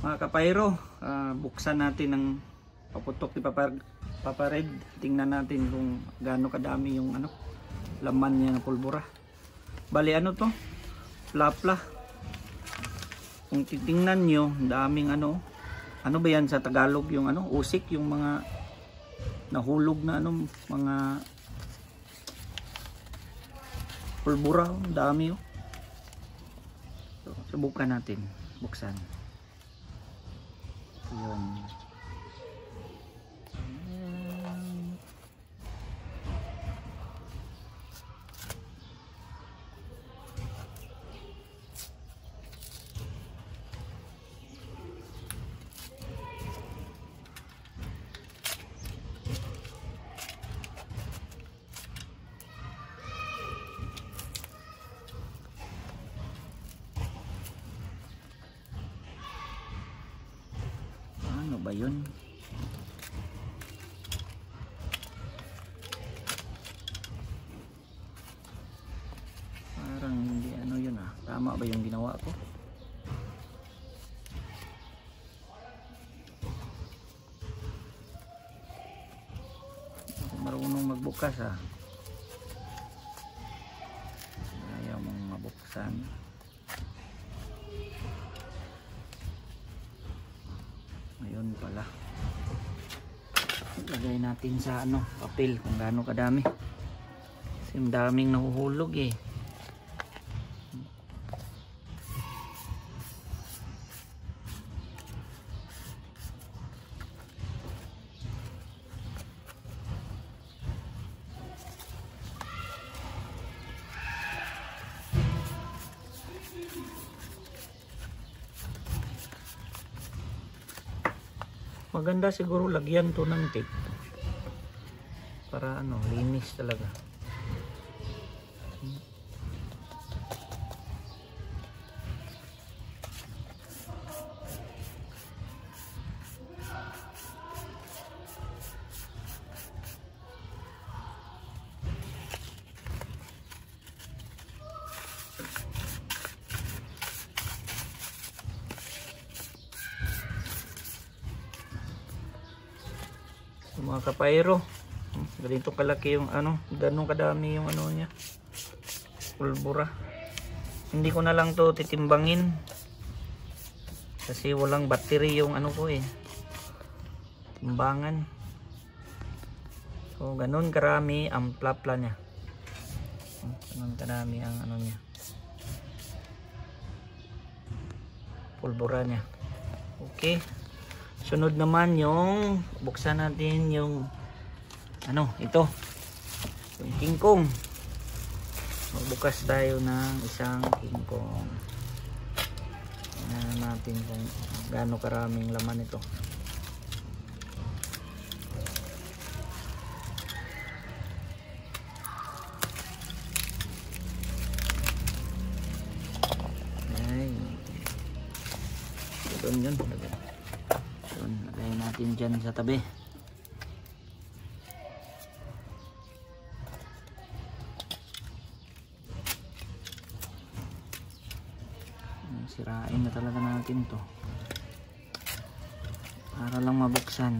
Mga kapayro, buksan natin ng paputok ni Papa Red. Tingnan natin kung gaano kadami yung laman niya ng pulbura. Bali to? Plapla. Kung titingnan nyo, daming ano ba yan sa Tagalog, yung usik, yung mga nahulog na mga pulbura, dami So, subukan natin, buksan. Yun. Ano ba yun? Parang hindi yun Tama ba yung ginawa ko? Ako marunong magbukas Ayaw mong mabuksan. Ayun pala. Ilagay natin sa papel kung gaano kadami. Kasi daming nahuhulog Maganda siguro lagyan to ng tape para linis talaga. Mga kapayro, ganito kalaki yung ganun kadami yung niya, pulbura. Hindi ko na lang to titimbangin kasi walang battery yung ko timbangan. So ganun karami ang plapla niya, ganun karami ang niya, pulbura niya. Okay, sunod naman yung buksan natin yung ito, yung kingkong. Magbukas tayo ng isang kingkong. Tingnan natin kung gaano karaming laman ito. Ay, yun. Lagay natin dyan sa tabi. Sirain na talaga natin to para lang mabuksan.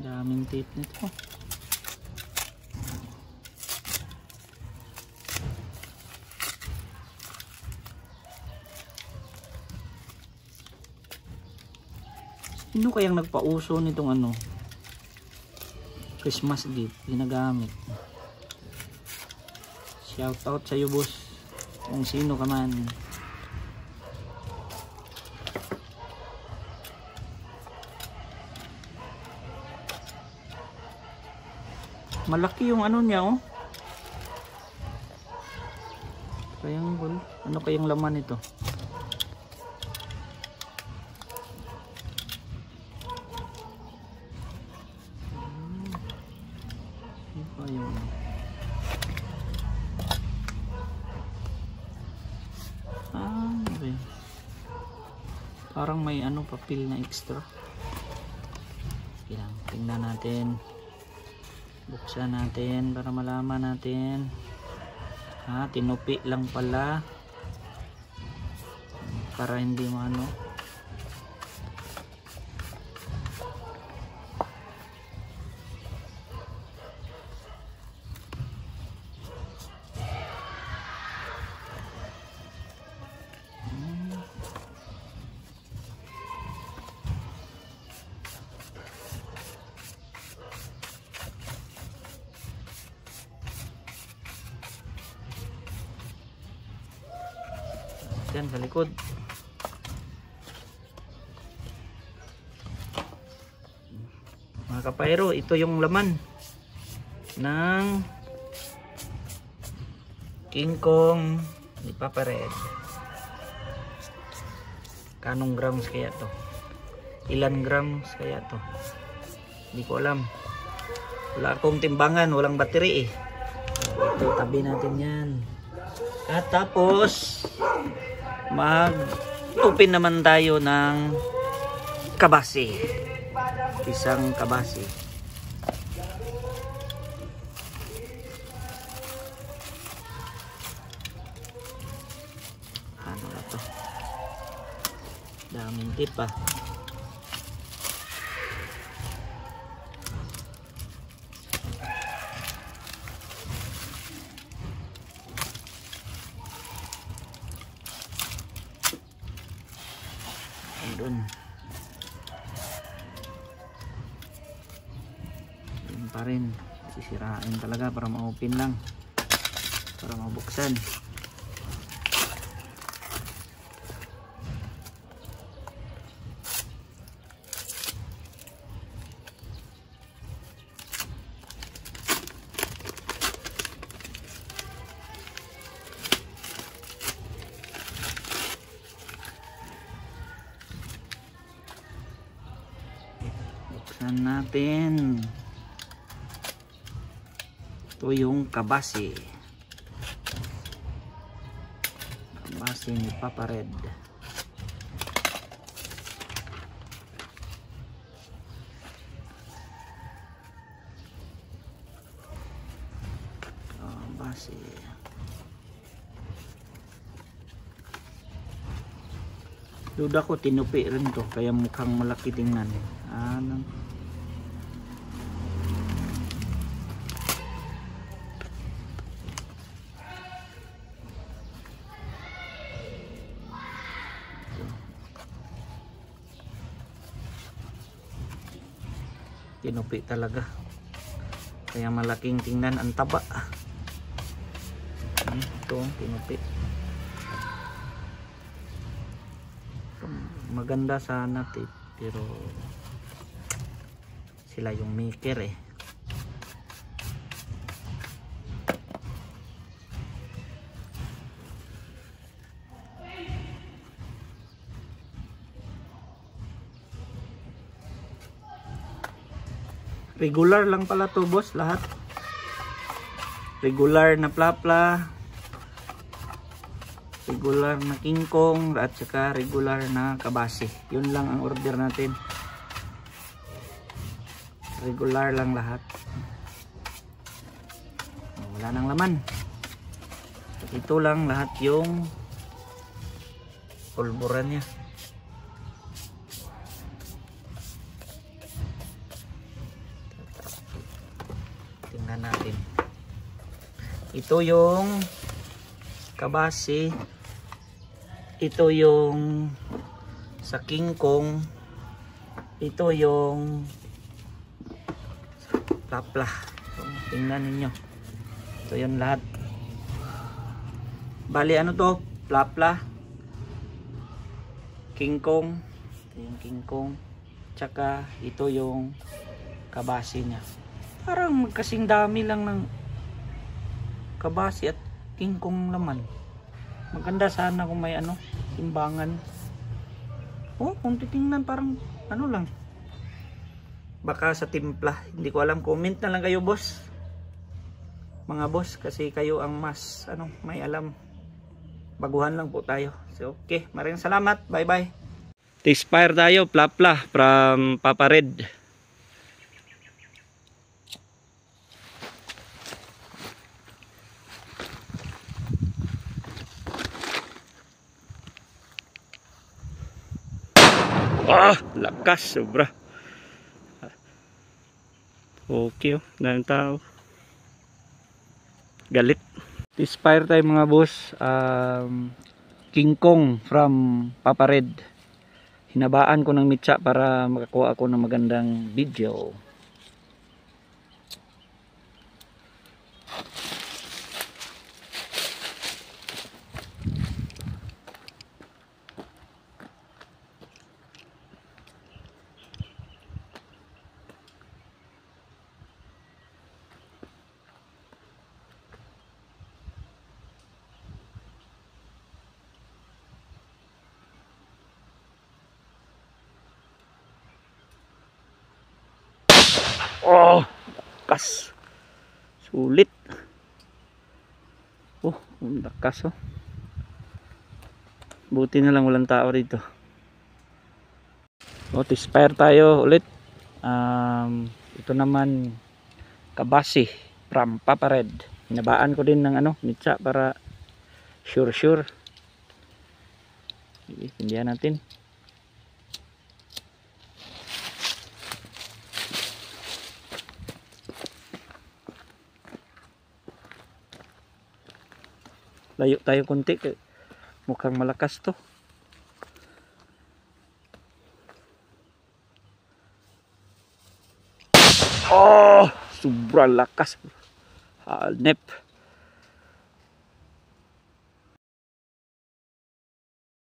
Daming tape nito. Sino kayang nagpauso nitong Christmas gift ginagamit? Shout out sa iyo, boss, kung sino ka man. Malaki yung niya triangle. Ano kayang laman nito? Okay. Parang may papel na extra. Tingnan natin. Buksan natin para malaman natin. Tinupi lang pala para hindi maano. Yan sa likod. Mga kapayro, ito yung laman ng King Kong ni Papa Red. Kanong grams kaya to? Ilan grams kaya to? Hindi ko alam. Wala akong timbangan, walang battery eh. Ito, tabi natin yan. At tapos mag-open naman tayo ng kabasi. Isang kabasi. Ano na to? Daming tip ah. Doon. Yun pa rin. Sisirain talaga para ma-open lang. Para mabuksan. Buksan natin. Ito yung kabasi. Kabasi ni Papa Red. Kabasi. Duda ko tinupi rin to, kaya mukhang malaki tingnan. Tinupi talaga, kaya malaking tingnan, ang taba. Ito tinupi. Maganda sana tip, pero sila yung maker eh. Regular lang pala to boss, lahat. Regular na plapla, regular na King Kong, at saka regular na kabasi. Yun lang ang order natin. Regular lang lahat. Wala nang laman. Ito lang lahat yung pulbura niya. Tingnan natin. Ito yung kabasi. Ito yung sa King Kong. Ito yung plapla. So, tingnan ninyo. Ito yung lahat. Bali ano to? Plapla, King Kong. Ito yung King Kong. Tsaka ito yung kabasi niya. Parang magkasing dami lang ng kabasi at King Kong laman. Maganda sana kung may ano, timbangan. Oh, kung titingnan parang ano lang. Baka sa timpla, hindi ko alam. Comment na lang kayo boss. Mga boss, kasi kayo ang mas ano, may alam. Baguhan lang po tayo. So okay, maraming salamat. Bye bye. T-Spire tayo, plapla from Papa Red. Lakas sobra. Okay, oh, daming tao. Galit. Inspire tayo mga boss. King Kong from Papa Red. Hinabaan ko ng mitsa para makakuha ako ng magandang video. Lakas. Sulit. Lakas oh. Buti na lang walang tao rito. Inspire tayo ulit. Ito naman kabasi from Papa Red. Hinabaan ko din ng mitsa para sure. Pindihan natin. Layo tayo konti, mukhang malakas to. Sobrang lakas. Halnep.